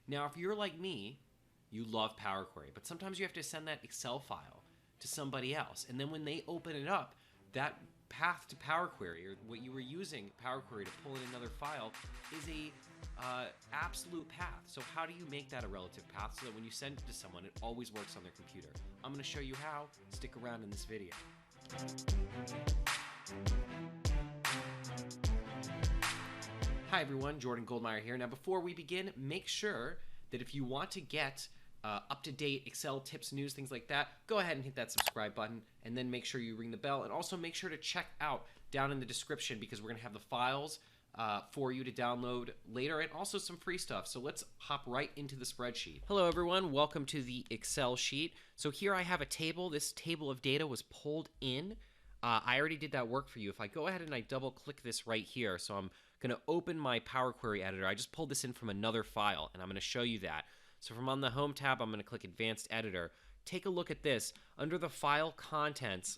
Now, if you're like me, you love Power Query, but sometimes you have to send that Excel file to somebody else. And then when they open it up, that path to Power Query, or what you were using Power Query to pull in another file, is a absolute path. So how do you make that a relative path so that when you send it to someone, it always works on their computer? I'm going to show you how. Stick around in this video. Hi everyone, Jordan Goldmeyer here. Now before we begin, make sure that if you want to get up-to-date Excel tips, news, things like that, go ahead and hit that subscribe button, and then make sure you ring the bell, and also make sure to check out down in the description because we're going to have the files for you to download later, and also some free stuff. So let's hop right into the spreadsheet. Hello everyone, welcome to the Excel sheet. So here I have a table. This table of data was pulled in. I already did that work for you. If I go ahead and I double click this right here, so I'm going to open my Power Query editor. I just pulled this in from another file, and I'm going to show you that. So from on the Home tab, I'm going to click Advanced Editor. Take a look at this. Under the File Contents,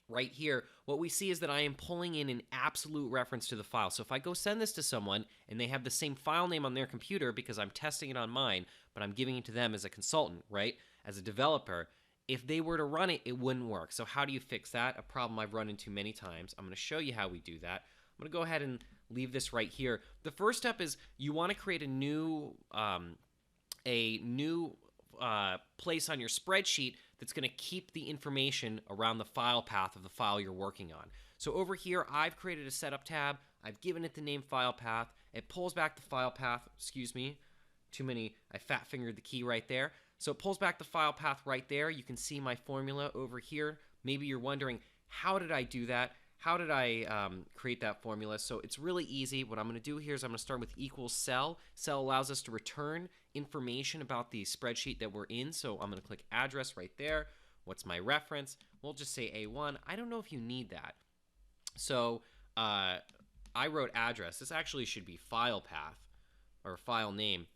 right here, what we see is that I am pulling in an absolute reference to the file. So if I go send this to someone, and they have the same file name on their computer because I'm testing it on mine, but I'm giving it to them as a consultant, right, as a developer, if they were to run it, it wouldn't work. So how do you fix that? A problem I've run into many times. I'm going to show you how we do that. I'm going to go ahead and leave this right here. The first step is you want to create a new place on your spreadsheet that's going to keep the information around the file path of the file you're working on. So over here, I've created a setup tab. I've given it the name file path. It pulls back the file path. Excuse me. I fat fingered the key right there. So it pulls back the file path right there. You can see my formula over here. Maybe you're wondering, how did I do that? How did I create that formula? So it's really easy. What I'm going to do here is I'm going to start with equals cell. Cell allows us to return information about the spreadsheet that we're in. So I'm going to click address right there. What's my reference? We'll just say A1. I don't know if you need that. So I wrote address. This actually should be file path or file name.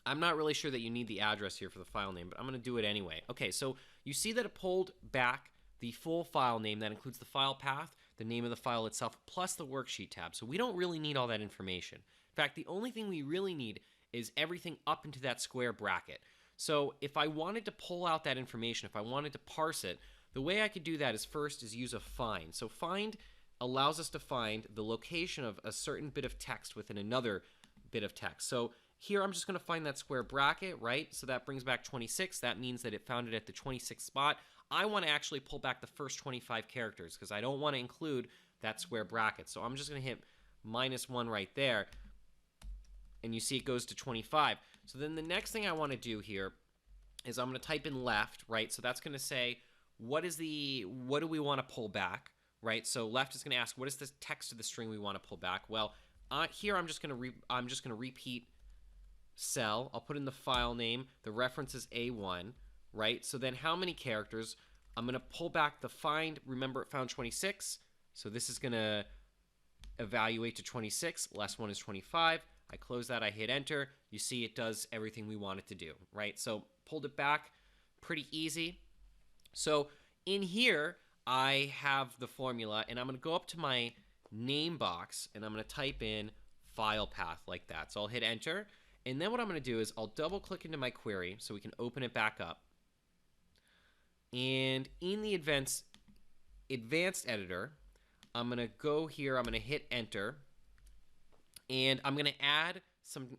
I'm not really sure that you need the address here for the file name, but I'm going to do it anyway. Okay, so you see that it pulled back the full file name. That includes the file path, the name of the file itself, plus the worksheet tab. So we don't really need all that information. In fact, the only thing we really need is everything up into that square bracket. So if I wanted to pull out that information, if I wanted to parse it, the way I could do that is first is use a find. So find allows us to find the location of a certain bit of text within another bit of text. So here I'm just going to find that square bracket, right? So that brings back 26. That means that it found it at the 26th spot. I want to actually pull back the first 25 characters because I don't want to include that square bracket. So I'm just going to hit -1 right there. And you see it goes to 25. So then the next thing I want to do here is I'm going to type in left, right? So that's going to say, what do we want to pull back, right? So left is going to ask, what is the text of the string we want to pull back? Well, here I'm just going to repeat cell. I'll put in the file name. The reference is A1, right? So then how many characters? I'm going to pull back the find. Remember, it found 26. So this is going to evaluate to 26. Last one is 25. I close that. I hit enter. You see it does everything we want it to do, right? So pulled it back. Pretty easy. So in here, I have the formula, and I'm going to go up to my name box, and I'm going to type in file path like that. So I'll hit enter. And then what I'm going to do is I'll double click into my query so we can open it back up. And in the advanced editor, I'm going to go here, I'm going to hit enter, and I'm going to add some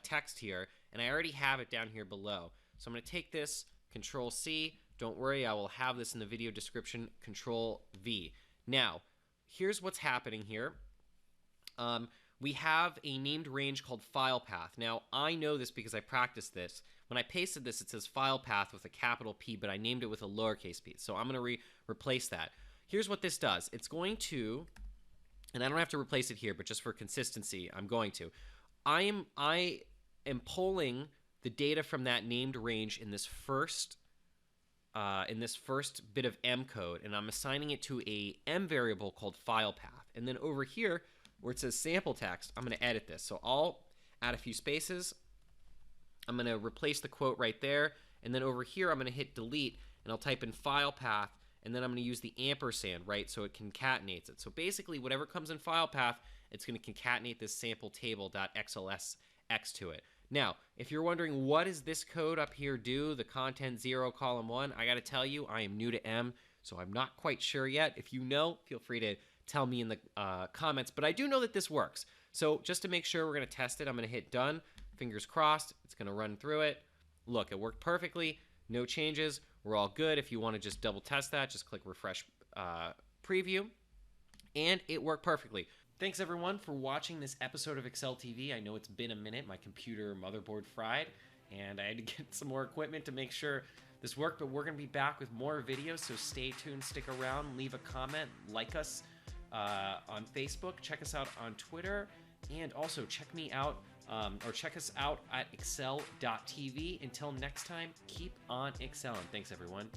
text here, and I already have it down here below. So I'm going to take this, Control C, don't worry, I will have this in the video description, Control V. Now, here's what's happening here. We have a named range called file path. Now, I know this because I practiced this. When I pasted this, it says file path with a capital P, but I named it with a lowercase p. So I'm going to replace that. Here's what this does. It's going to, and I don't have to replace it here, but just for consistency, I'm going to. I am pulling the data from that named range in this first bit of M code, and I'm assigning it to a M variable called file path. And then over here, where it says sample text, I'm going to edit this. So I'll add a few spaces. I'm going to replace the quote right there. And then over here, I'm going to hit delete, and I'll type in file path, and then I'm going to use the ampersand, right? So it concatenates it. So basically, whatever comes in file path, it's going to concatenate this sample table.xlsx to it. Now, if you're wondering what does this code up here do, the content 0, column 1, I got to tell you, I am new to M, so I'm not quite sure yet. If you know, feel free to tell me in the comments, but I do know that this works. So just to make sure we're going to test it, I'm going to hit done. Fingers crossed, it's going to run through it. Look, it worked perfectly. No changes. We're all good. If you want to just double test that, just click refresh preview. And it worked perfectly. Thanks everyone for watching this episode of Excel TV. I know it's been a minute. My computer motherboard fried, and I had to get some more equipment to make sure this worked, but we're going to be back with more videos, so stay tuned, stick around, leave a comment, like us on Facebook, check us out on Twitter, and also check me out check us out at Excel.tv. Until next time, keep on excelling. Thanks everyone.